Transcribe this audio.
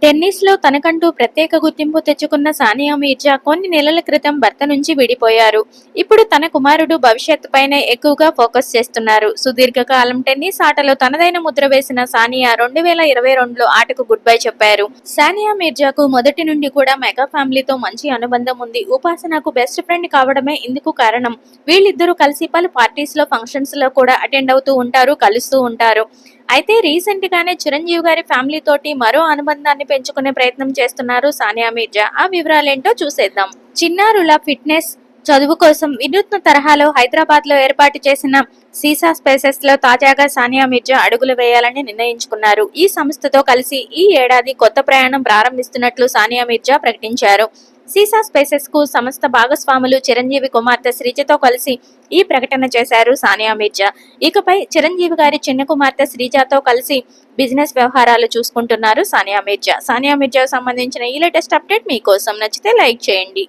టెన్నిస్‌లో తనకంటూ ప్రత్యేక గుర్తింపు తెచ్చుకున్న సానియా మీర్జా కొన్ని నెలల క్రితం భర్త నుంచి విడిపోయారు. ఇప్పుడు తన కుమారుడు భవిష్యత్తుపైనే ఎక్కువగా ఫోకస్ చేస్తున్నారు. సుదీర్ఘకాలం టెన్నిస్ ఆటలో తనదైన ముద్ర వేసిన సానియా 2022లో ఆటకు గుడ్ బై చెప్పారు. సానియా మీర్జాకు మొదటి నుండి కూడా మెగా ఫ్యామిలీతో మంచి అనుబంధం ఉంది. ఉపాసనకు బెస్ట్ ఫ్రెండ్ కావడమే ఇందుకు కారణం. వీళ్ళిద్దరూ కలిసి పలు పార్టీస్‌లో, ఫంక్షన్స్‌లో కూడా అటెండ్ అవుతూ ఉంటారు, కలుస్తూ ఉంటారు. అయితే రీసెంట్ గానే చిరంజీవి గారి ఫ్యామిలీ తోటి మరో అనుబంధాన్ని పెంచుకునే ప్రయత్నం చేస్తున్నారు సానియా మీర్జా. ఆ వివరాలేంటో చూసేద్దాం. చిన్నారుల ఫిట్నెస్, చదువు కోసం వినూత్న తరహాలో హైదరాబాద్ లో ఏర్పాటు చేసిన సీసా స్పేసెస్ లో తాజాగా సానియా మీర్జా అడుగులు వేయాలని నిర్ణయించుకున్నారు. ఈ సంస్థతో కలిసి ఈ ఏడాది కొత్త ప్రయాణం ప్రారంభిస్తున్నట్లు సానియా మీర్జా ప్రకటించారు. సీసా స్పేసెస్ కు సంస్థ భాగస్వాములు చిరంజీవి కుమార్తె శ్రీజతో కలిసి ఈ ప్రకటన చేశారు సానియా మీర్జా. ఇకపై చిరంజీవి గారి చిన్న కుమార్తె శ్రీజతో కలిసి బిజినెస్ వ్యవహారాలు చూసుకుంటున్నారు సానియా మీర్జా. సానియా మీర్జాకు సంబంధించిన ఈ లేటెస్ట్ అప్డేట్ మీకోసం నచ్చితే లైక్ చేయండి.